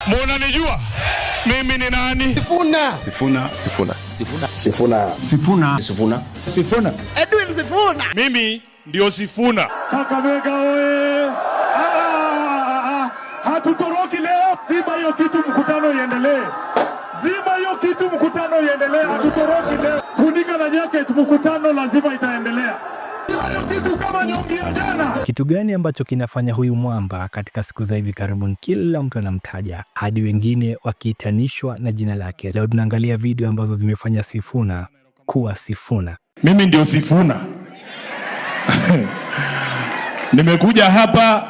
Mnanijua? Mimi ni nani? Sifuna. Sifuna. Sifuna. Sifuna. Sifuna. Sifuna. Sifuna. Sifuna. Edwin Sifuna. Mimi ndio Sifuna. Kakamega oye. Hatutoroki leo. Zima hiyo kitu, mkutano iendelee. Zima hiyo kitu, mkutano iendelee. Hatutoroki leo. Funika na jacket, mkutano lazima itaendelea. Kitu gani ambacho kinafanya huyu mwamba katika siku za hivi karibuni kila mtu anamtaja hadi wengine wakiitanishwa na jina lake? Leo tunaangalia video ambazo zimefanya Sifuna kuwa Sifuna. Mimi ndio Sifuna. Nimekuja hapa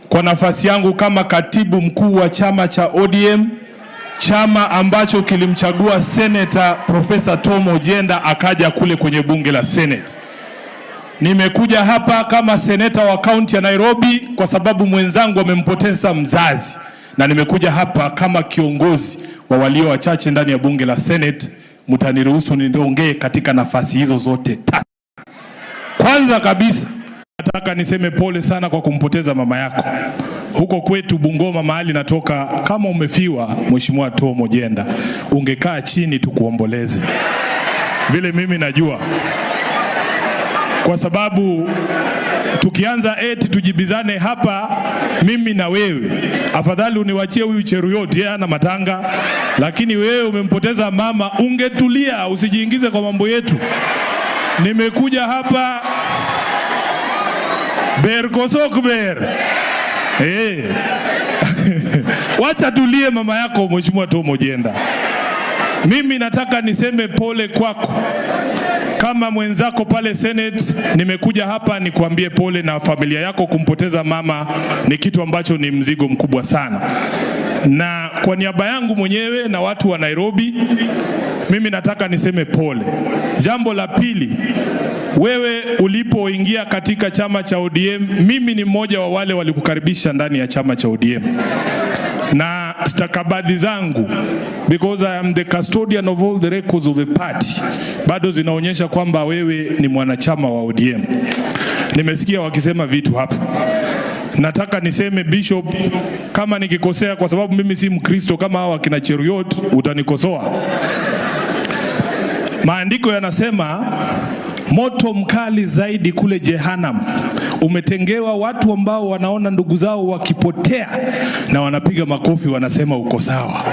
kwa nafasi yangu kama katibu mkuu wa chama cha ODM, chama ambacho kilimchagua Senator Professor Tom Ojienda akaja kule kwenye bunge la Senate. Nimekuja hapa kama seneta wa kaunti ya Nairobi kwa sababu mwenzangu amempoteza mzazi, na nimekuja hapa kama kiongozi wa walio wachache ndani ya bunge la Senate. Mtaniruhusu niongee katika nafasi hizo zote tatu. Kwanza kabisa nataka niseme pole sana kwa kumpoteza mama yako. Huko kwetu Bungoma mahali natoka, kama umefiwa Mheshimiwa Tom Ojienda, ungekaa chini tukuomboleze. Vile mimi najua, kwa sababu tukianza eti tujibizane hapa mimi na wewe, afadhali uniwachie huyu Cheruyot, yeye ana matanga. Lakini wewe umempoteza mama, ungetulia, usijiingize kwa mambo yetu. Nimekuja hapa ber kosok ber. Wacha tulie mama yako Mheshimiwa Tom Ojienda. Mimi nataka niseme pole kwako. Kama mwenzako pale Senate, nimekuja hapa nikuambie pole na familia yako. Kumpoteza mama ni kitu ambacho ni mzigo mkubwa sana. Na kwa niaba yangu mwenyewe na watu wa Nairobi, mimi nataka niseme pole. Jambo la pili, wewe ulipoingia katika chama cha ODM, mimi ni mmoja wa wale walikukaribisha ndani ya chama cha ODM. Na stakabadhi zangu, because I am the custodian of all the records of the party, bado zinaonyesha kwamba wewe ni mwanachama wa ODM. Nimesikia wakisema vitu hapa. Nataka niseme Bishop, kama nikikosea, kwa sababu mimi si Mkristo kama hawa kina Cheruyot, utanikosoa. Maandiko yanasema moto mkali zaidi kule Jehanamu umetengewa watu ambao wanaona ndugu zao wakipotea na wanapiga makofi, wanasema uko sawa.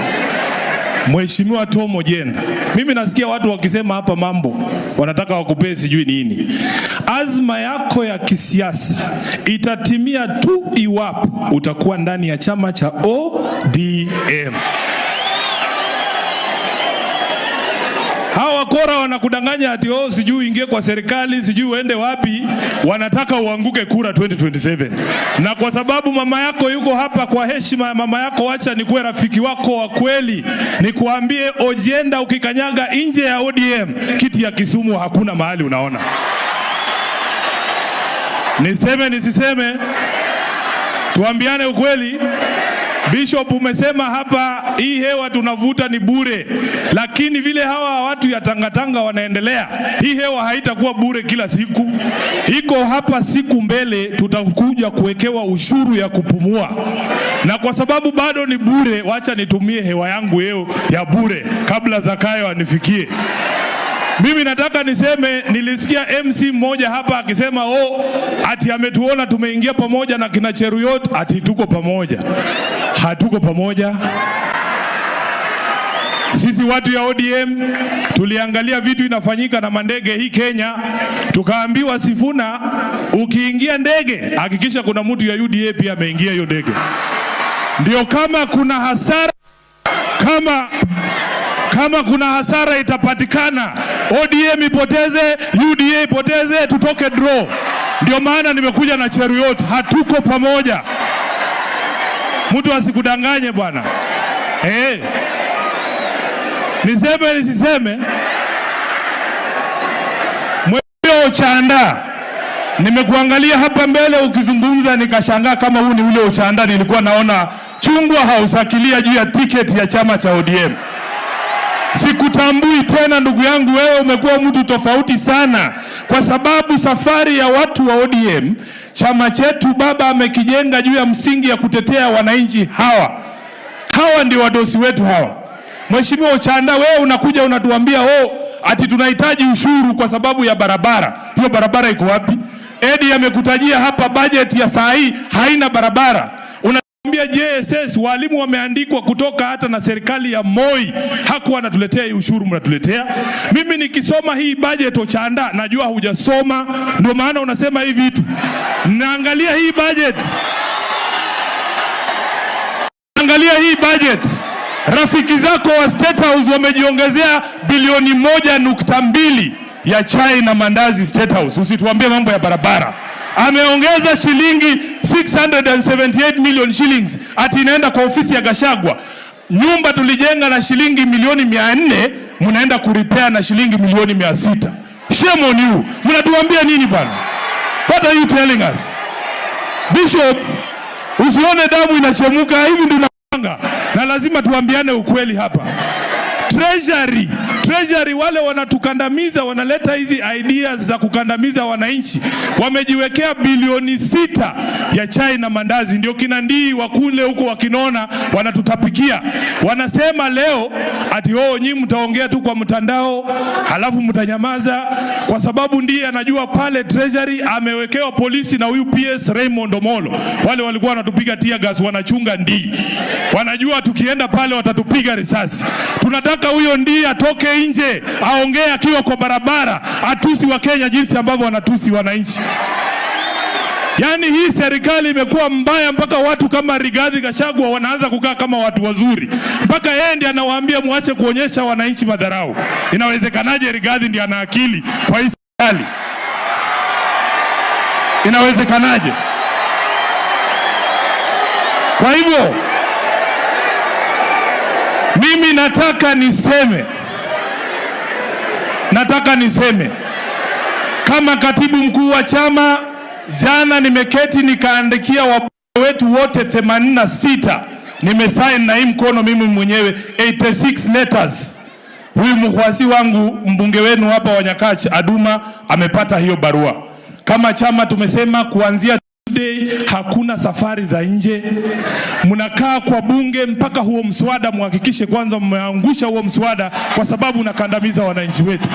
Mheshimiwa Tom Ojienda, mimi nasikia watu wakisema hapa mambo, wanataka wakupee sijui nini. Azma yako ya kisiasa itatimia tu iwapo utakuwa ndani ya chama cha ODM. Hawa wakora wanakudanganya ati sijui ingie kwa serikali, sijui uende wapi, wanataka uanguke kura 2027. Na kwa sababu mama yako yuko hapa, kwa heshima ya mama yako, wacha nikuwe rafiki wako wa kweli, nikuambie Ojienda, ukikanyaga nje ya ODM, kiti ya Kisumu hakuna mahali unaona. Niseme nisiseme, tuambiane ukweli. Bishop, umesema hapa hii hewa tunavuta ni bure, lakini vile hawa watu ya tangatanga wanaendelea, hii hewa haitakuwa bure kila siku. Iko hapa siku mbele tutakuja kuwekewa ushuru ya kupumua, na kwa sababu bado ni bure, wacha nitumie hewa yangu yeo ya bure kabla Zakayo anifikie. Mimi nataka niseme, nilisikia MC mmoja hapa akisema ati ametuona tumeingia pamoja na kina Cheruyot, ati tuko pamoja. Hatuko pamoja. Sisi watu ya ODM tuliangalia vitu inafanyika na mandege hii Kenya, tukaambiwa Sifuna, ukiingia ndege hakikisha kuna mtu ya UDA pia ameingia hiyo ndege. Ndio kama kuna hasara, kama kuna hasara itapatikana, ODM ipoteze, UDA ipoteze, tutoke draw. Ndio maana nimekuja na Cheruyot, hatuko pamoja. Mtu asikudanganye bwana. Niseme nisiseme, Mweo Ochanda, nimekuangalia hapa mbele ukizungumza nikashangaa kama huu ni ule Ochanda nilikuwa naona chungwa hausakilia juu ya tiketi ya chama cha ODM. Sikutambui tena ndugu yangu, wewe umekuwa mtu tofauti sana, kwa sababu safari ya watu wa ODM, chama chetu baba amekijenga juu ya msingi ya kutetea wananchi hawa. hawa ndio wadosi wetu hawa. Mheshimiwa Ochanda, wewe unakuja unatuambia ati tunahitaji ushuru kwa sababu ya barabara. Hiyo barabara iko wapi? Edi amekutajia hapa budget ya saa hii haina barabara. Unatuambia JSS walimu wameandikwa kutoka hata na serikali ya Moi. Hakuwa anatuletea hii ushuru mnatuletea. Mimi nikisoma hii budget Ochanda, najua hujasoma ndio maana unasema hivi vitu. Naangalia hii budget. Angalia hii budget. Rafiki zako wa State House wamejiongezea bilioni 1.2 ya chai na mandazi State House. Usituambie mambo ya barabara. Ameongeza shilingi 678 million shillings ati inaenda kwa ofisi ya Gashagwa. Nyumba tulijenga na shilingi milioni 400, mnaenda kurepair na shilingi milioni 600. Shame on you. Mnatuambia nini bwana? What are you telling us? Bishop, usione damu inachemuka hivi ndio na lazima tuambiane ukweli hapa. Treasury wale wanatukandamiza, wanaleta hizi ideas za kukandamiza wananchi. Wamejiwekea bilioni 6 ya chai na mandazi, ndio kinandii wakule huko wakinona wanatutapikia. Wanasema leo ati nyinyi mtaongea tu kwa mtandao halafu mtanyamaza, kwa sababu ndiye anajua pale Treasury amewekewa polisi na huyu PS Raymond Omolo. Wale walikuwa wanatupiga tear gas wanachunga ndii. Wanajua tukienda pale watatupiga risasi. Tunataka huyo ndii atoke nje, aongee akiwa kwa barabara, atusi wa Kenya jinsi ambavyo wanatusi wananchi. Yaani hii serikali imekuwa mbaya mpaka watu kama Rigathi Gachagua wanaanza kukaa kama watu wazuri. Mpaka yeye ndiye anawaambia muache kuonyesha wananchi madharau. Inawezekanaje Rigathi ndiye ana akili kwa hii serikali? Inawezekanaje? Kwa hivyo mimi nataka niseme kama katibu mkuu wa chama, jana nimeketi nikaandikia wabunge wetu wote 86, nimesign na hii mkono mimi mwenyewe 86 letters. Huyu mkwasi wangu mbunge wenu hapa wa Nyakach Aduma amepata hiyo barua. Kama chama tumesema kuanzia hakuna safari za nje. Mnakaa kwa bunge mpaka huo mswada muhakikishe kwanza mmeangusha huo mswada, kwa sababu unakandamiza wananchi wetu.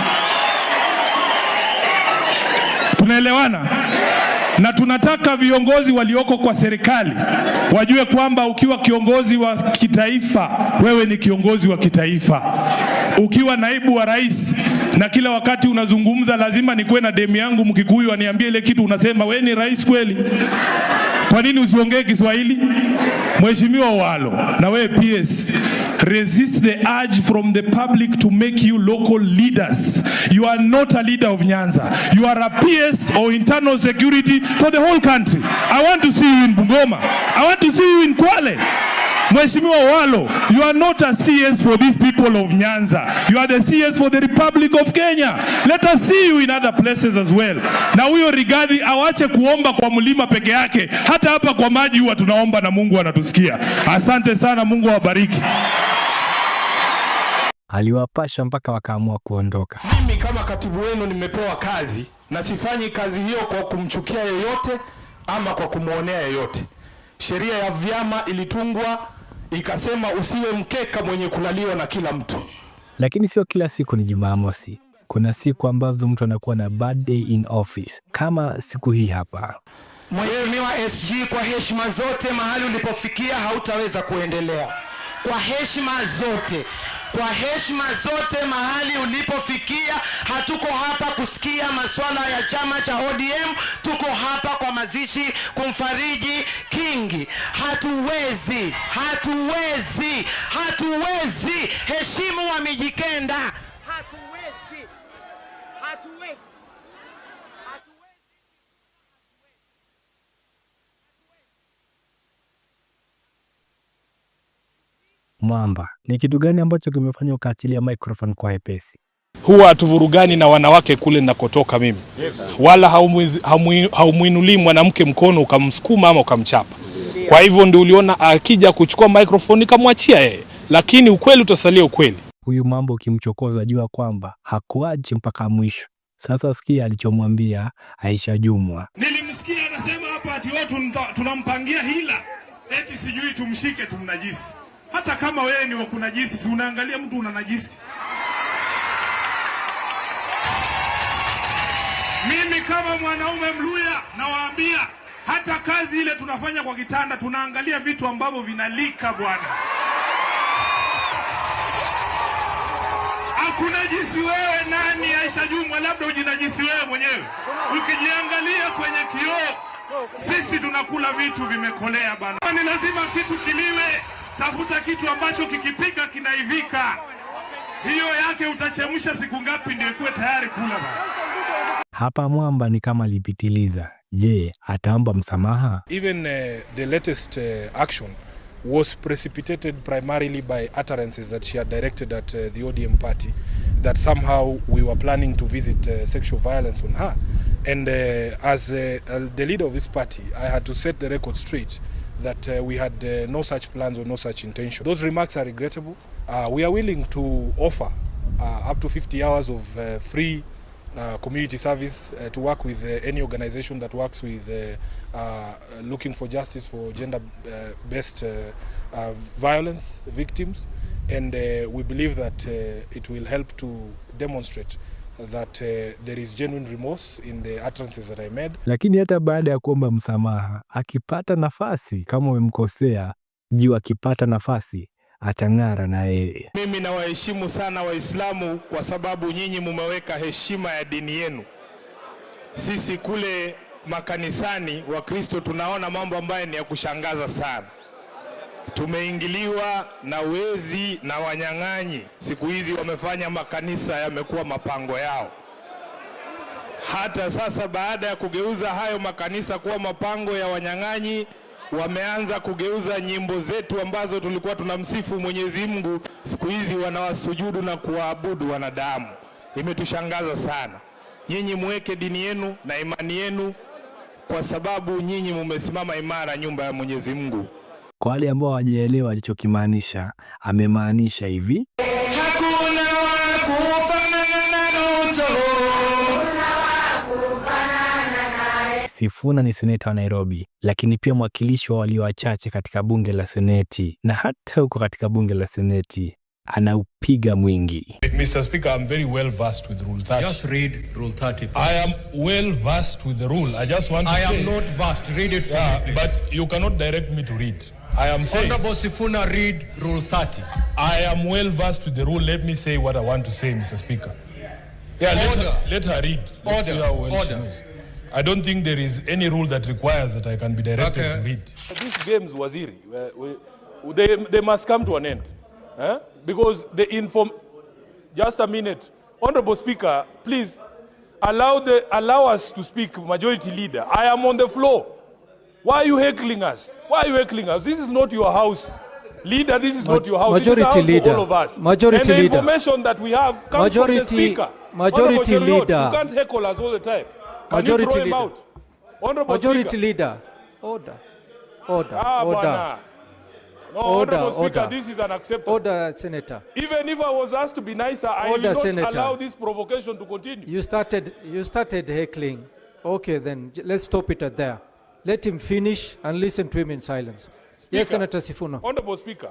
Tunaelewana? Na tunataka viongozi walioko kwa serikali wajue kwamba ukiwa kiongozi wa kitaifa, wewe ni kiongozi wa kitaifa. Ukiwa naibu wa rais na kila wakati unazungumza lazima nikuwe na demu yangu Mkikuyu aniambie ile kitu unasema, wewe ni rais kweli? Kwa nini usiongee Kiswahili? Mheshimiwa Walo, na wewe PS, resist the urge from the public to make you local leaders. You are not a leader of Nyanza. You are a PS or internal security for the whole country. I want to see you in Bungoma. I want to see you in Kwale. Mheshimiwa Walo, you are not a CS for these people of Nyanza. You are the CS for the Republic of Kenya. Let us see you in other places as well. Na huyo Rigathi awache kuomba kwa mlima peke yake. Hata hapa kwa maji huwa tunaomba na Mungu anatusikia. Asante sana, Mungu awabariki. Aliwapasha mpaka wakaamua kuondoka. Mimi kama katibu wenu nimepewa kazi na sifanyi kazi hiyo kwa kumchukia yeyote ama kwa kumuonea yeyote. Sheria ya vyama ilitungwa ikasema usiwe mkeka mwenye kulaliwa na kila mtu. Lakini sio kila siku ni Jumamosi. Kuna siku ambazo mtu anakuwa na bad day in office, kama siku hii hapa. Mheshimiwa SG, kwa heshima zote, mahali ulipofikia hautaweza kuendelea. Kwa heshima zote mahali ulipofikia, hatuko hapa kusikia masuala ya chama cha ODM, tuko hapa kwa mazishi kumfariji Kingi. Hatuwezi heshimu wa Mijikenda. Hatuwezi. Mwamba, ni kitu gani ambacho kimefanya ukaachilia microphone kwa hepesi? Huwa hatuvurugani na wanawake kule ninakotoka mimi. Wala haumuinulii mwanamke mkono ukamsukuma ama ukamchapa. Kwa hivyo ndio uliona akija kuchukua microphone kamwachia yeye. Lakini ukweli utasalia ukweli. Huyu Mambo ukimchokoza jua kwamba hakuachi mpaka mwisho. Sasa sikia alichomwambia Aisha Jumwa. Nilimsikia anasema hapa ati watu tunampangia hila. Eti sijui tumshike tumnajisi. Hata kama wewe ni wa kunajisi, si unaangalia mtu unanajisi. Mimi kama mwanaume Mluya nawaambia, hata kazi ile tunafanya kwa kitanda tunaangalia vitu ambavyo vinalika bwana. Hakunajisi wewe nani Aisha Jumwa, labda ujinajisi wewe mwenyewe. Ukijiangalia kwenye kioo, sisi tunakula vitu vimekolea bana. Ni lazima kitu kiliwe, tafuta kitu ambacho kikipika kinaivika. Hiyo yake utachemsha siku ngapi ndio ikuwe tayari kula bana. Hapa mwamba ni kama lipitiliza. Je, ataomba msamaha? Even the latest action was precipitated primarily by utterances that she had directed at the ODM party, that somehow we were planning to visit sexual violence on her. And as the leader of this party, I had to set the record straight that we had no such plans or no such intention. Those remarks are regrettable. We are willing to offer up to 50 hours of free community service to work with any organization that works with looking for justice for gender-based violence victims, and we believe that it will help to demonstrate that there is genuine remorse in the utterances that I made. Lakini hata baada ya kuomba msamaha, akipata nafasi, kama umemkosea, juu akipata nafasi atang'ara na yeye. Mimi nawaheshimu sana Waislamu kwa sababu nyinyi mumeweka heshima ya dini yenu. Sisi kule makanisani wa Kristo tunaona mambo ambayo ni ya kushangaza sana. Tumeingiliwa na wezi na wanyang'anyi. Siku hizi wamefanya makanisa yamekuwa mapango yao. Hata sasa baada ya kugeuza hayo makanisa kuwa mapango ya wanyang'anyi, wameanza kugeuza nyimbo zetu ambazo tulikuwa tunamsifu Mwenyezi Mungu, siku hizi wanawasujudu na kuwaabudu wanadamu. Imetushangaza sana. Nyinyi muweke dini yenu na imani yenu, kwa sababu nyinyi mumesimama imara nyumba ya Mwenyezi Mungu. Kwa wale ambao hawajaelewa alichokimaanisha, amemaanisha hivi: Hakuna wakufanana na Ruto. Sifuna ni seneta wa Nairobi, lakini pia mwakilishi wa walio wachache katika bunge la seneti, na hata huko katika bunge la seneti anaupiga mwingi. Mr. Speaker, I'm very well versed with Rule 30. Just read Rule 30. I am well versed with the rule. I just want to say... I am not versed. Read it for me, please. But you cannot direct me to read. I am saying... Honorable Sifuna, read Rule 30. I am well versed with the rule. Let me say what I want to say, Mr. Speaker. Yeah, let her read. Let's see how well she knows. I don't think there is any rule that requires that I can be directed to read. These games, Waziri, they must come to an end. Because just a minute. Honorable Speaker, please allow us to speak, Majority Leader. I am on the floor. Why are you heckling us? Why are you heckling us? This is not your house. Leader, this is not your house. Majority Leader. All of us. Majority and the Leader. information that we have comes from the Speaker. Majority Leader. You can't heckle us all the time. Can Majority you throw him Leader. out? Honorable Majority Speaker. Leader. Order. Order. Bwana. No, Order, Honorable Speaker, order. this is unacceptable. Order, Senator. Even if I was asked to be nicer, I will not allow this provocation to continue. You started heckling. Okay, then let's stop it at there. Let him finish and listen to him in silence. Yes, Senator Sifuna. Honorable Speaker,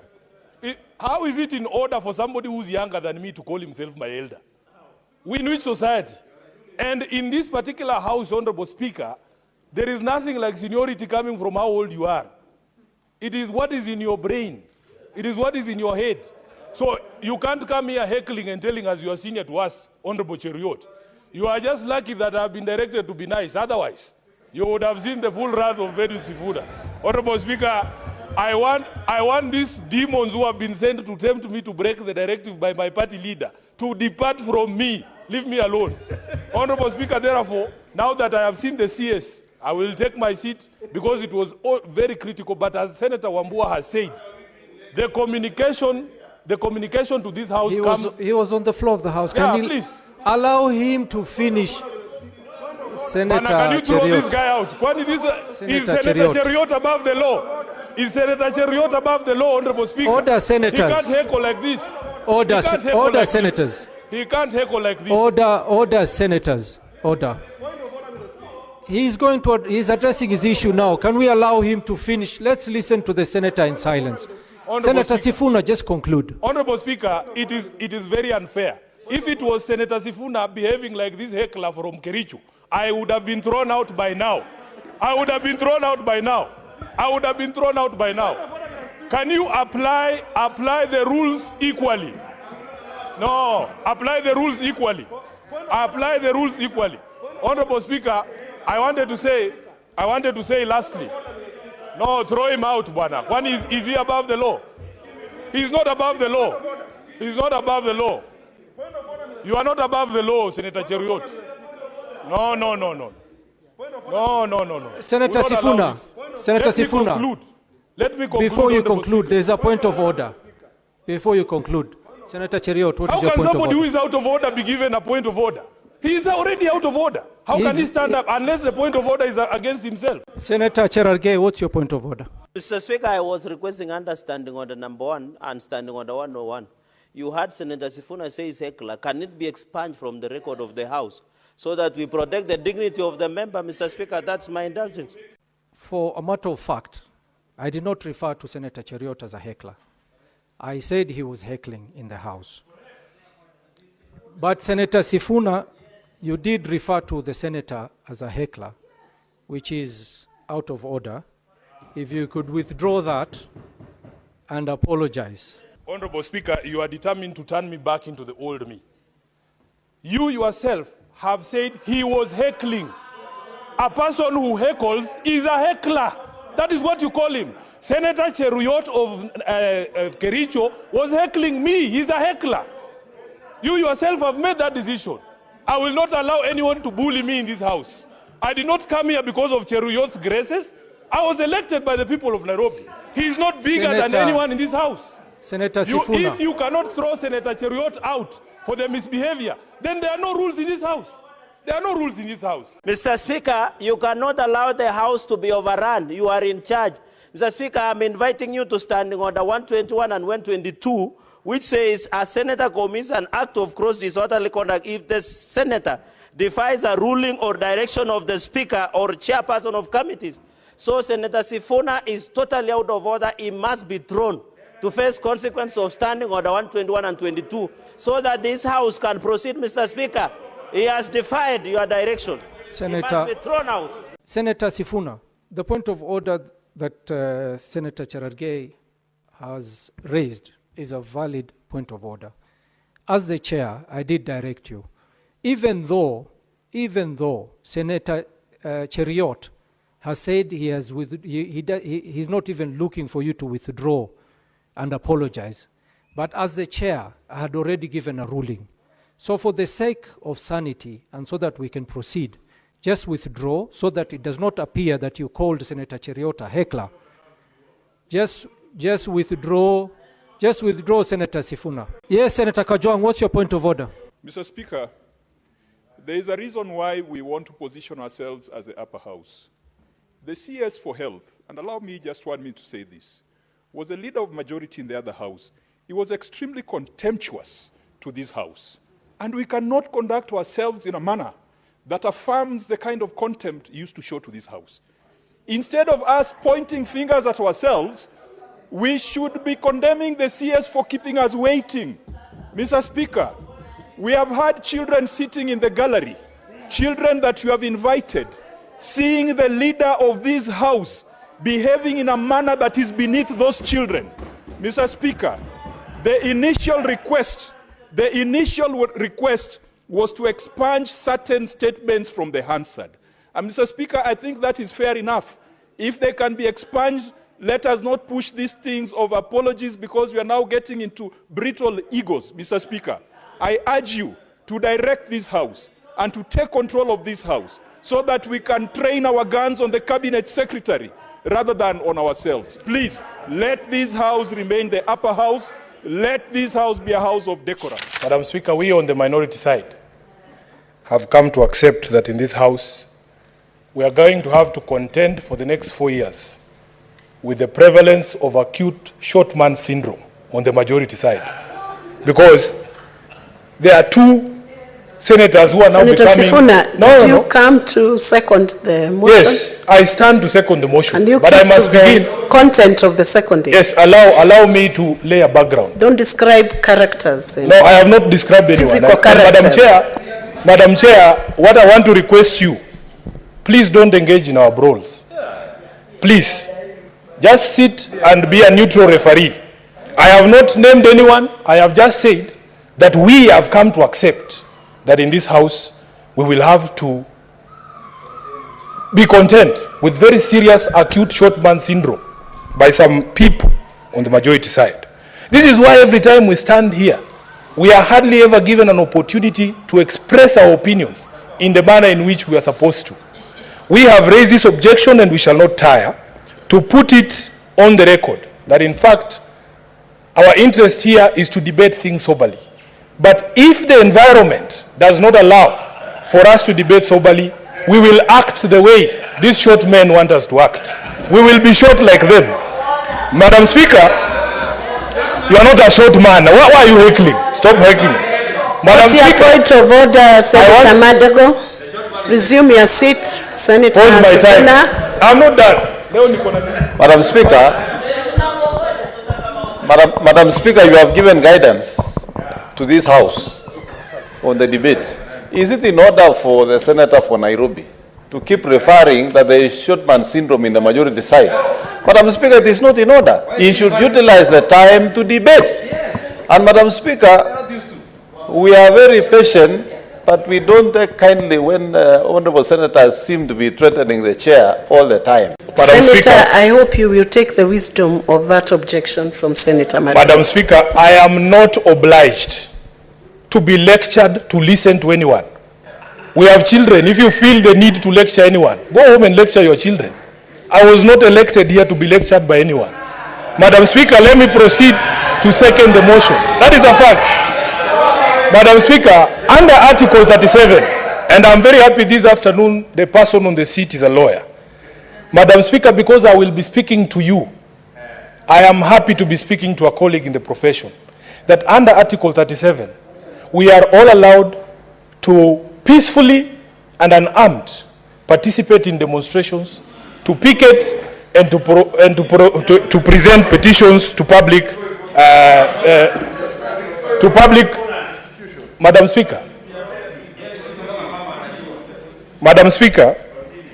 how is it in order for somebody who's younger than me to call himself my elder? We in which society? And in this particular house, Honorable Speaker, there is nothing like seniority coming from how old you are. It is what is in your brain. It is what is in your head. So you can't come here heckling and telling us you are senior to us, Honorable Cheriot. You are just lucky that I have been directed to be nice. Otherwise, you would have seen the full wrath of Edwin Sifuna. Honorable Speaker, I want these demons who have been sent to tempt me to break the directive by my party leader to depart from me. Leave me alone. Honorable Speaker, therefore, now that I have seen the CS, I will take my seat because it was very critical. But as Senator Wambua has said, the communication to this house He was on the floor of the House. Yeah, please. Allow him to finish? Senator can you throw Cheriot. this guy out? Is Senator Cheriot. Cheriot above the law? Is Senator Cheriot above the law, Honorable Speaker? Order, Senators. He can't heckle like this. Order, Like Senators. This. He can't heckle like this. Order, Senators. Order. He's addressing his issue now. Can we allow him to finish? Let's listen to the Senator in silence. Senator Sifuna, just conclude. Honorable Speaker, it is very unfair. If it was Senator Sifuna behaving like this heckler from Kericho, I would have been thrown out by now. I would have been thrown out by now. I would have been thrown out by now. Can you apply the rules equally? No, apply the rules equally. Apply the rules equally. Honorable Speaker, I wanted to say lastly, no, throw him out, Bwana. One is he above the law? He's not above the law. He's not above the law. You are not above the law, Senator Cheruiyot. No. Senator Sifuna. Senator Sifuna. Let me conclude. Before you conclude, there's a point of order. Before you conclude, Senator Cheruiyot, what is your point of order? How can somebody who is out of order be given a point of order? He is already out of order. How can he stand up unless the point of order is against himself? Senator Cherargei, what's your point of order? Mr. Speaker, I was requesting understanding order number 1 and standing order 101. You heard Senator Sifuna say his heckler. Can it be expunged from the record of the House so that we protect the dignity of the member, Mr. Speaker? That's my indulgence. For a matter of fact, I did not refer to Senator Cheruiyot as a heckler. I said he was heckling in the House. But Senator Sifuna, you did refer to the senator as a heckler, which is out of order. If you could withdraw that and apologize. Honorable Speaker, you are determined to turn me back into the old me. You yourself have said he was heckling. A person who heckles is a heckler. That is what you call him. Senator Cheruiyot of Kericho was heckling me. He's a heckler. You yourself have made that decision. I will not allow anyone to bully me in this house. I did not come here because of Cheruiyot's graces. I was elected by the people of Nairobi. He is not bigger than anyone in this house. Senator Sifuna. If you cannot throw Senator Cheruiyot out for the misbehavior, then there are no rules in this house. There are no rules in this house. Mr. Speaker, you cannot allow the House to be overrun. You are in charge. Mr. Speaker, I'm inviting you to standing order 121 and 122, which says a senator commits an act of gross disorderly conduct if the senator defies a ruling or direction of the Speaker or chairperson of committees. So Senator Sifuna is totally out of order. He must be thrown to face consequence of standing order 121 and 22 so that this House can proceed, Mr. Speaker. He has defied your direction. Senator, he must be thrown out. Senator Sifuna, the point of order that Senator Cherargei has raised is a valid point of order. As the chair, I did direct you. Even though Senator Cheruiyot has said he's not even looking for you to withdraw and apologize. But as the chair, I had already given a ruling. So for the sake of sanity and so that we can proceed, just withdraw so that it does not appear that you called Senator Cheruiyot a heckler. Just withdraw. Just withdraw, Senator Sifuna. Yes, Senator Kajwang, what's your point of order? Mr. Speaker, there is a reason why we want to position ourselves as the upper house. The CS for Health, and allow me just 1 minute to say this, was a leader of majority in the other house. He was extremely contemptuous to this house. And we cannot conduct ourselves in a manner that affirms the kind of contempt he used to show to this house. Instead of us pointing fingers at ourselves, we should be condemning the CS for keeping us waiting. Mr. Speaker, we have had children sitting in the gallery, children that you have invited, seeing the leader of this house behaving in a manner that is beneath those children. Mr. Speaker, the initial request was to expunge certain statements from the Hansard. And Mr. Speaker, I think that is fair enough. If they can be expunged, let us not push these things of apologies because we are now getting into brittle egos, Mr. Speaker. I urge you to direct this House and to take control of this House so that we can train our guns on the Cabinet Secretary rather than on ourselves. Please, let this House remain the upper house. Let this House be a house of decorum. Madam Speaker, we on the minority side have come to accept that in this House, we are going to have to contend for the next 4 years with the prevalence of acute short man syndrome on the majority side. Because there are two senators who are now Senator becoming... Sifuna, do you come to second the motion? Yes, I stand to second the motion. And you but I must begin... the content of the second. Yes, allow me to lay a background. Don't describe characters. No, I have not described anyone. Physical characters. Madam Chair, what I want to request you, please don't engage in our brawls. Please, just sit and be a neutral referee. I have not named anyone. I have just said that we have come to accept that in this house we will have to be content with very serious acute short man syndrome by some people on the majority side. This is why every time we stand here, we are hardly ever given an opportunity to express our opinions in the manner in which we are supposed to. We have raised this objection and we shall not tire to put it on the record that in fact our interest here is to debate things soberly. But if the environment does not allow for us to debate soberly, we will act the way these short men want us to act. We will be short like them. Madam Speaker, you are not a short man. Why are you heckling? Stop heckling. Madam What's your Speaker, point of order, Senator Madago? Resume your seat, Senator pause my time. Sifuna. I'm not done. Madam Speaker, Madam Speaker, you have given guidance to this House on the debate. Is it in order for the Senator for Nairobi to keep referring that there is short man syndrome in the majority side? Madam Speaker, it is not in order. He should utilize the time to debate. And Madam Speaker, we are very patient, but we don't take kindly when honorable senators seem to be threatening the chair all the time. Madam Senator, Speaker, I hope you will take the wisdom of that objection from Senator Madago. Madam Speaker, I am not obliged to be lectured to listen to anyone. We have children. If you feel the need to lecture anyone, go home and lecture your children. I was not elected here to be lectured by anyone. Madam Speaker, let me proceed to second the motion. That is a fact. Madam Speaker, under Article 37, and I'm very happy this afternoon the person on the seat is a lawyer. Madam Speaker, because I will be speaking to you, I am happy to be speaking to a colleague in the profession, that under Article 37, we are all allowed to peacefully and unarmed participate in demonstrations, to picket and to present petitions to public, Madam Speaker,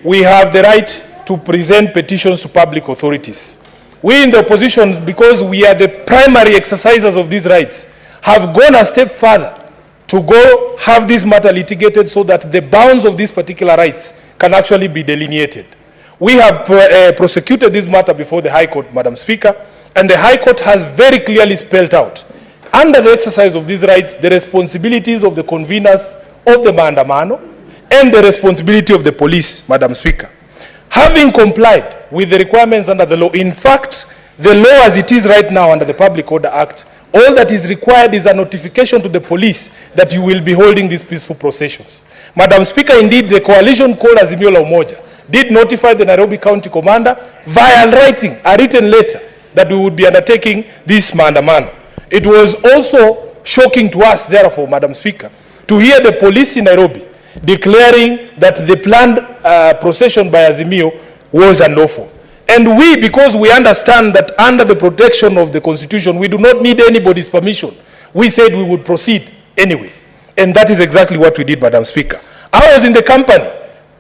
we have the right to present petitions to public authorities. We in the opposition, because we are the primary exercisers of these rights, have gone a step further to go have this matter litigated so that the bounds of these particular rights can actually be delineated. We have prosecuted this matter before the High Court, Madam Speaker, and the High Court has very clearly spelled out, under the exercise of these rights, the responsibilities of the conveners of the maandamano and the responsibility of the police, Madam Speaker. Having complied with the requirements under the law, in fact, the law as it is right now under the Public Order Act, all that is required is a notification to the police that you will be holding these peaceful processions. Madam Speaker, indeed, the coalition called Azimio la Umoja did notify the Nairobi County Commander via writing a written letter that we would be undertaking this maandamano. It was also shocking to us, therefore, Madam Speaker, to hear the police in Nairobi declaring that the planned procession by Azimio was unlawful. And we, because we understand that under the protection of the Constitution, we do not need anybody's permission, we said we would proceed anyway. And that is exactly what we did, Madam Speaker. I was in the company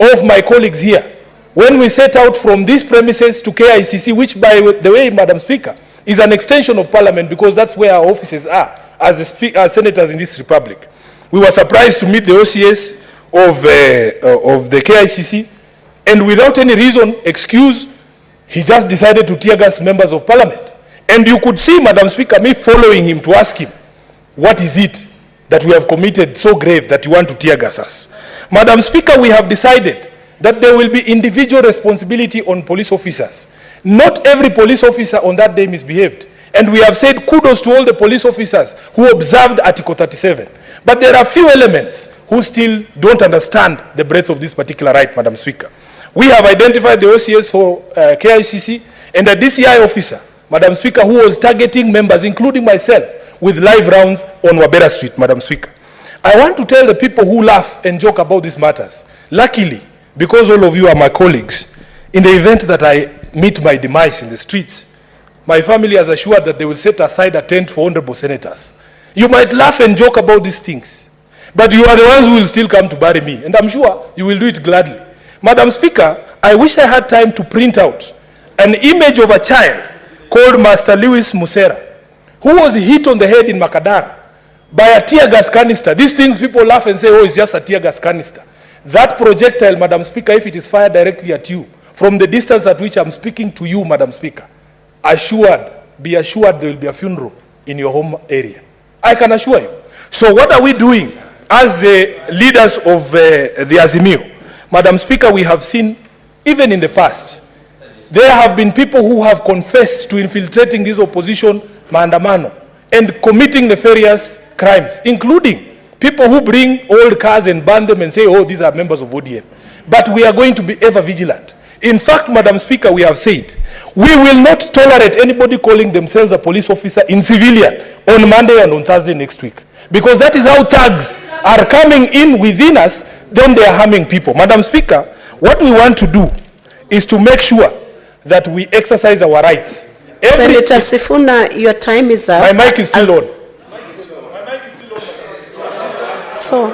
of my colleagues here when we set out from these premises to KICC, which, by the way, Madam Speaker, is an extension of Parliament because that's where our offices are as senators in this republic. We were surprised to meet the OCS of the KICC, and without any reason, excuse, he just decided to tear gas members of Parliament. And you could see, Madam Speaker, me following him to ask him, what is it that we have committed so grave that you want to tear gas us? Madam Speaker, we have decided that there will be individual responsibility on police officers. Not every police officer on that day misbehaved. And we have said kudos to all the police officers who observed Article 37. But there are few elements who still don't understand the breadth of this particular right, Madam Speaker. We have identified the OCS for KICC and a DCI officer, Madam Speaker, who was targeting members, including myself, with live rounds on Wabera Street, Madam Speaker. I want to tell the people who laugh and joke about these matters, luckily, because all of you are my colleagues, in the event that I meet my demise in the streets, my family has assured that they will set aside a tent for honorable senators. You might laugh and joke about these things, but you are the ones who will still come to bury me, and I'm sure you will do it gladly. Madam Speaker, I wish I had time to print out an image of a child called Master Lewis Musera, who was hit on the head in Makadara by a tear gas canister. These things people laugh and say, oh, it's just a tear gas canister. That projectile, Madam Speaker, if it is fired directly at you, from the distance at which I'm speaking to you, Madam Speaker, be assured there will be a funeral in your home area. I can assure you. So what are we doing as the leaders of the Azimio? Madam Speaker, we have seen, even in the past, there have been people who have confessed to infiltrating this opposition maandamano and committing nefarious crimes, including people who bring old cars and burn them and say, oh, these are members of ODM. But we are going to be ever vigilant. In fact, Madam Speaker, we have said, we will not tolerate anybody calling themselves a police officer in civilian on Monday and on Thursday next week. Because that is how thugs are coming in within us, then they are harming people. Madam Speaker, what we want to do is to make sure that we exercise our rights. Senator Sifuna, your time is up. My mic is still on. So,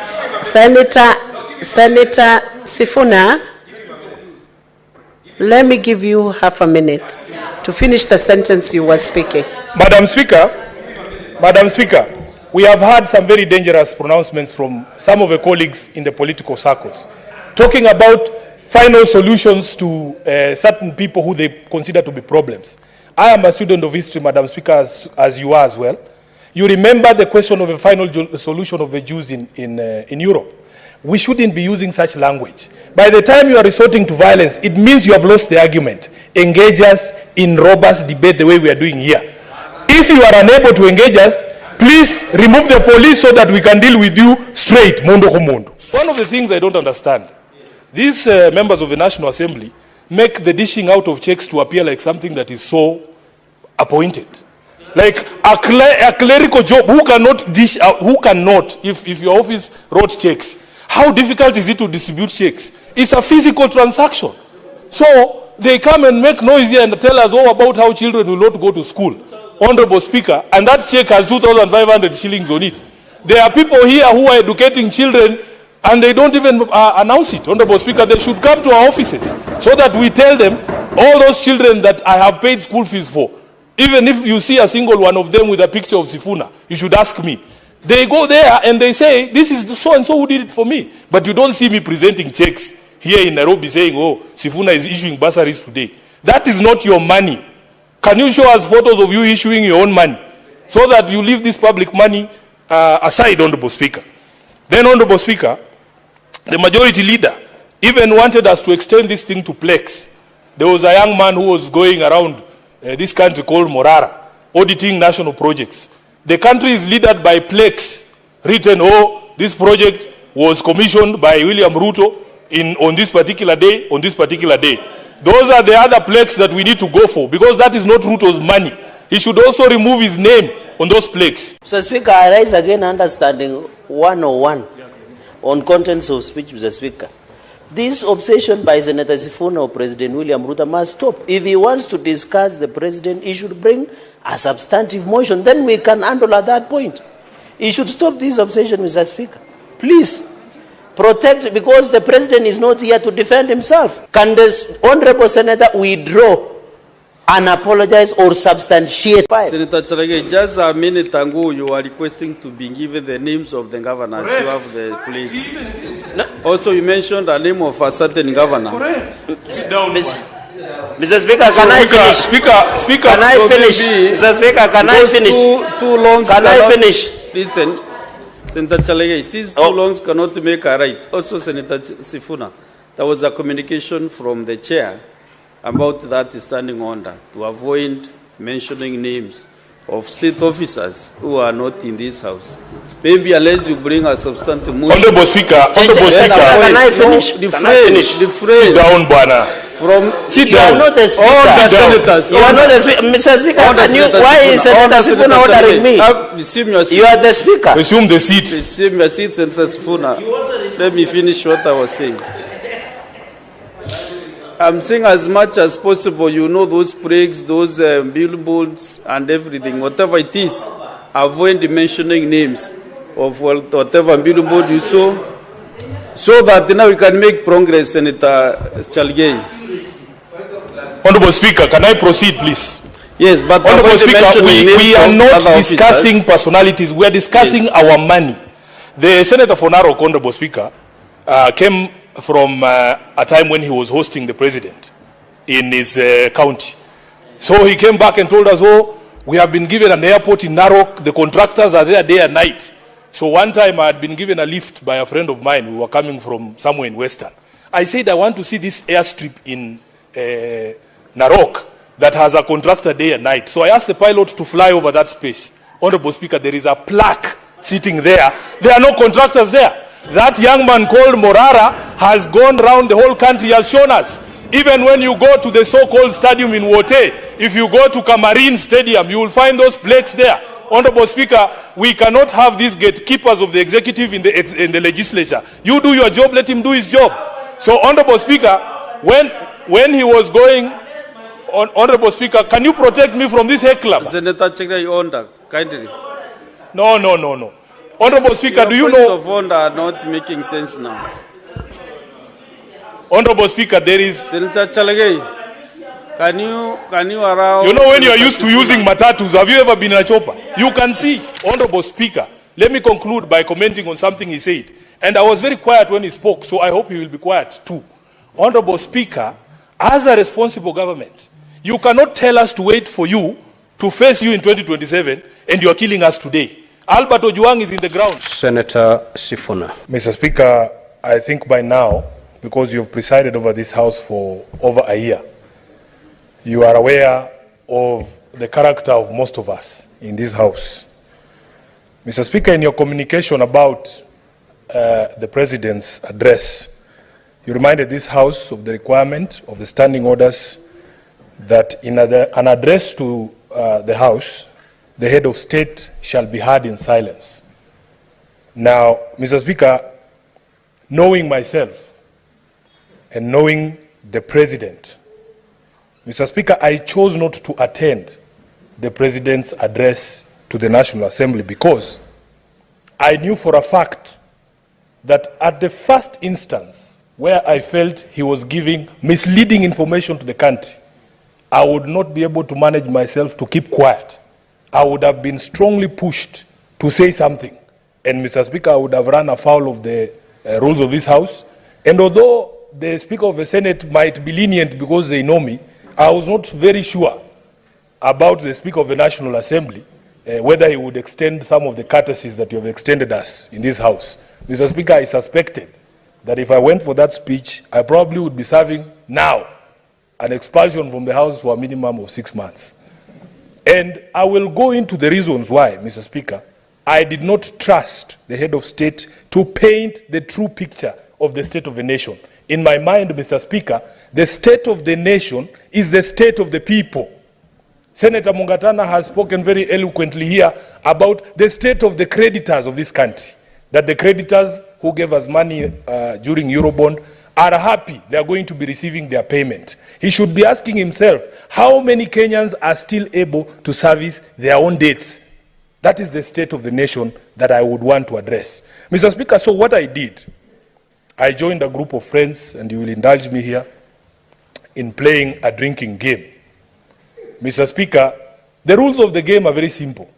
Senator Sifuna, let me give you half a minute to finish the sentence you were speaking. Madam Speaker, we have had some very dangerous pronouncements from some of the colleagues in the political circles, talking about final solutions to certain people who they consider to be problems. I am a student of history, Madam Speaker, as you are as well. You remember the question of a final solution of the Jews in Europe. We shouldn't be using such language. By the time you are resorting to violence, it means you have lost the argument. Engage us in robust debate the way we are doing here. If you are unable to engage us, please remove the police so that we can deal with you straight, mondo ko mondo. One of the things I don't understand, these members of the National Assembly make the dishing out of checks to appear like something that is so appointed. Like a clerical job, who cannot dish out, if your office wrote checks, how difficult is it to distribute checks? It's a physical transaction. So they come and make noise here and tell us all about how children will not go to school. Honorable Speaker, and that check has 2,500 shillings on it. There are people here who are educating children and they don't even announce it. Honorable Speaker, they should come to our offices so that we tell them all those children that I have paid school fees for. Even if you see a single one of them with a picture of Sifuna, you should ask me. They go there and they say, this is the so-and-so who did it for me. But you don't see me presenting checks here in Nairobi saying, oh, Sifuna is issuing bursaries today. That is not your money. Can you show us photos of you issuing your own money so that you leave this public money aside, Honorable Speaker? Then, Honorable Speaker, the majority leader even wanted us to extend this thing to Plex. There was a young man who was going around this country called Morara, auditing national projects. The country is led by Plex, written, oh, this project was commissioned by William Ruto on this particular day, on this particular day. Those are the other Plex that we need to go for, because that is not Ruto's money. He should also remove his name on those Plex. Mr. Speaker, I rise again understanding 101 on contents of speech, Mr. Speaker. This obsession by Senator Sifuna or President William Ruto must stop. If he wants to discuss the president, he should bring a substantive motion. Then we can handle at that point. He should stop this obsession, Mr. Speaker. Please. Protect, because the president is not here to defend himself. Can the honorable senator withdraw and apologize or substantiate? Senator Charage, just a minute ago you are requesting to be given the names of the governors. Correct. You have the police. No. Also you mentioned the name of a certain governor. Correct. Sit down, Mr. Speaker, can I finish? Speaker, can I finish? Mr. Speaker, can I finish? Too long. Can I finish? Listen. Senator Charage, since too long cannot make a right. Also, Senator Sifuna, there was a communication from the chair about that standing order to avoid mentioning names of state officers who are not in this house. Maybe unless you bring a substantive motion. Honorable Speaker, can I finish? Refrain. Sit down, Bwana. From sit down. You are not the speaker. All the senators. You are not the speaker. Mr. Speaker, why is Senator Sifuna ordering me? You are the speaker. Resume the seat. Resume your seat, Senator Sifuna. Let me finish what I was saying. I'm saying as much as possible, you know, those breaks, those billboards and everything, whatever it is, avoid mentioning names of whatever billboard you saw, so that now we can make progress, Senator Chalgei. Honorable Speaker, can I proceed, please? Yes, but Honorable Speaker, we are not discussing personalities. We are discussing our money. The Senator for Narok, Honorable Speaker, came from a time when he was hosting the president in his county. So he came back and told us, oh, we have been given an airport in Narok. The contractors are there day and night. So one time I had been given a lift by a friend of mine. We were coming from somewhere in Western. I said, I want to see this airstrip in Narok that has a contractor day and night. So I asked the pilot to fly over that space. Honorable Speaker, there is a plaque sitting there. There are no contractors there. That young man called Morara has gone round the whole country, has shown us. Even when you go to the so-called stadium in Wote, if you go to Kamarin Stadium, you will find those plaques there. Honorable Speaker, we cannot have these gatekeepers of the executive in the legislature. You do your job, let him do his job. So, Honorable Speaker, when he was going, Honorable Speaker, can you protect me from this heckler? Senator Chegre, you order, kindly. No. Honorable Speaker, do you know? Your points of order are not making sense now. Honorable Speaker, there is... Senator Chalgei, can you allow... You know, when you are used to using matatus, have you ever been in a chopper? You can see, Honorable Speaker, let me conclude by commenting on something he said. And I was very quiet when he spoke, so I hope he will be quiet too. Honorable Speaker, as a responsible government, you cannot tell us to wait for you to face you in 2027, and you are killing us today. Albert Ojuang is in the ground. Senator Sifuna. Mr. Speaker, I think by now, because you've presided over this House for over a year, you are aware of the character of most of us in this House. Mr. Speaker, in your communication about the President's address, you reminded this House of the requirement of the standing orders that in an address to the House, the head of state shall be heard in silence. Now, Mr. Speaker, knowing myself and knowing the President, Mr. Speaker, I chose not to attend the President's address to the National Assembly because I knew for a fact that at the first instance where I felt he was giving misleading information to the country, I would not be able to manage myself to keep quiet. I would have been strongly pushed to say something. And Mr. Speaker, I would have run afoul of the rules of this House. And although the Speaker of the Senate might be lenient because they know me, I was not very sure about the Speaker of the National Assembly, whether he would extend some of the courtesies that you have extended us in this House. Mr. Speaker, I suspected that if I went for that speech, I probably would be serving now an expulsion from the House for a minimum of 6 months. And I will go into the reasons why, Mr. Speaker, I did not trust the head of state to paint the true picture of the state of the nation. In my mind, Mr. Speaker, the state of the nation is the state of the people. Senator Mungatana has spoken very eloquently here about the state of the creditors of this country, that the creditors who gave us money during Eurobond are happy they are going to be receiving their payment. He should be asking himself, how many Kenyans are still able to service their own debts? That is the state of the nation that I would want to address. Mr. Speaker, so what I did, I joined a group of friends, and you will indulge me here, in playing a drinking game. Mr. Speaker, the rules of the game are very simple.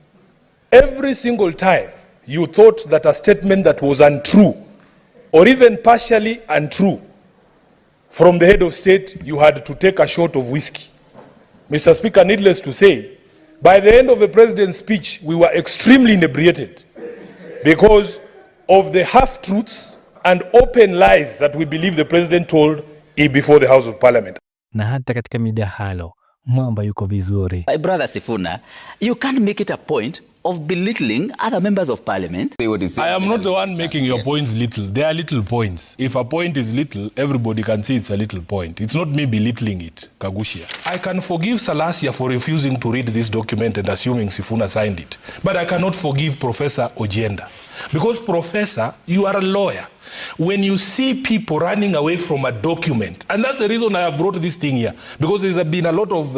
Every single time you thought that a statement that was untrue, or even partially untrue, from the head of state, you had to take a shot of whiskey. Mr. Speaker, needless to say, by the end of the president's speech, we were extremely inebriated because of the half-truths and open lies that we believe the president told before the House of Parliament. Na hata katika midahalo, mwamba yuko vizuri. My brother Sifuna, you can't make it a point of belittling other members of parliament. I am not the one making your points little. They are little points. If a point is little, everybody can see it's a little point. It's not me belittling it, Kagushia. I can forgive Salasia for refusing to read this document and assuming Sifuna signed it. But I cannot forgive Professor Ojenda. Because, Professor, you are a lawyer. When you see people running away from a document, and that's the reason I have brought this thing here, because there's been a lot of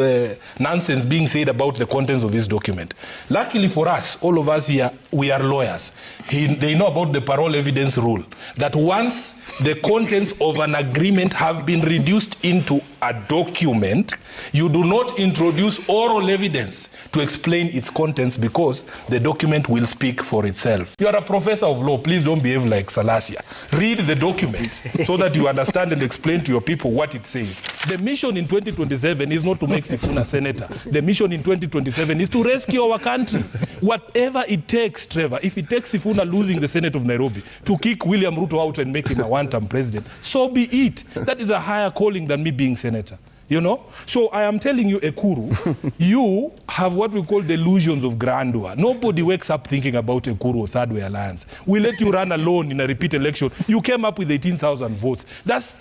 nonsense being said about the contents of this document. Luckily for us, all of us here, we are lawyers. They know about the parole evidence rule, that once the contents of an agreement have been reduced into a document, you do not introduce oral evidence to explain its contents because the document will speak for itself. You are a professor of law, please don't behave like Salasia. Read the document so that you understand and explain to your people what it says. The mission in 2027 is not to make Sifuna senator. The mission in 2027 is to rescue our country. Whatever it takes, Trevor, if it takes Sifuna losing the Senate of Nairobi to kick William Ruto out and make him a one-term president, so be it. That is a higher calling than me being senator. You know? So I am telling you, Ekuru, you have what we call delusions of grandeur. Nobody wakes up thinking about Ekuru or Third Way Alliance. We let you run alone in a repeat election. You came up with 18,000 votes. That's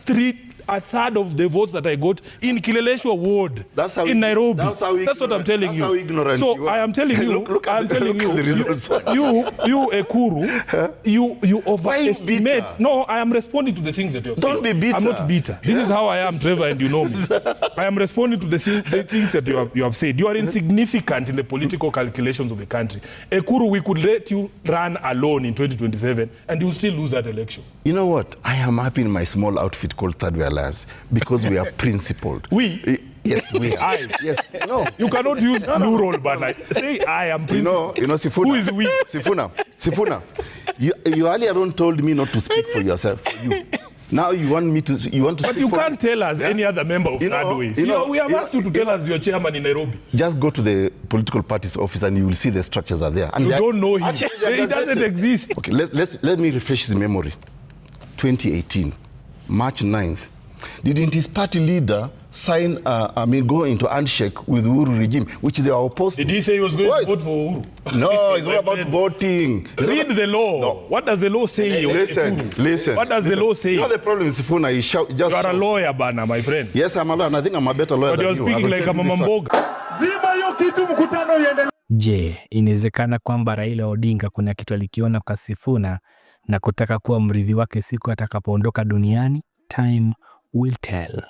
a third of the votes that I got in Kileleshwa ward in Nairobi. That's what I'm telling you. So I am telling you, you Ekuru, you overestimate. No, I am responding to the things that you're saying. Don't be bitter. I'm not bitter. This is how I am, Trevor, and you know me. I am responding to the things that you have said. You are insignificant in the political calculations of the country. Ekuru, we could let you run alone in 2027 and you still lose that election. You know what? I am happy in my small outfit called Third Way Alliance because we are principled. We? Yes, we are. Yes. No. You cannot use plural, but I say I am principled. You know, Sifuna. Who is we? Sifuna. You earlier on told me not to speak for yourself. Now you want me to But you can't tell us any other member of Third Way. We have asked you to tell us your chairman in Nairobi. Just go to the political party's office and you will see the structures are there. And you don't know him. He doesn't exist. Okay, let me refresh his memory. 2018, March 9th. Didn't his party leader go into handshake with Uhuru regime, which they are opposed to? Did he say he was going to vote for Uhuru? No, it's not about voting. Read the law. No. What does the law say? Listen. What does the law say? You know the problem with Sifuna, he shout. You are a lawyer, Bana, my friend. Yes, I'm a lawyer, and I think I'm a better lawyer than you. But you're speaking like a mamamboga. Je, inawezekana kwamba Raila Odinga kuna kitu alikiona kwa Sifuna na kutaka kuwa mrithi wake siku atakapoondoka duniani? Time will tell.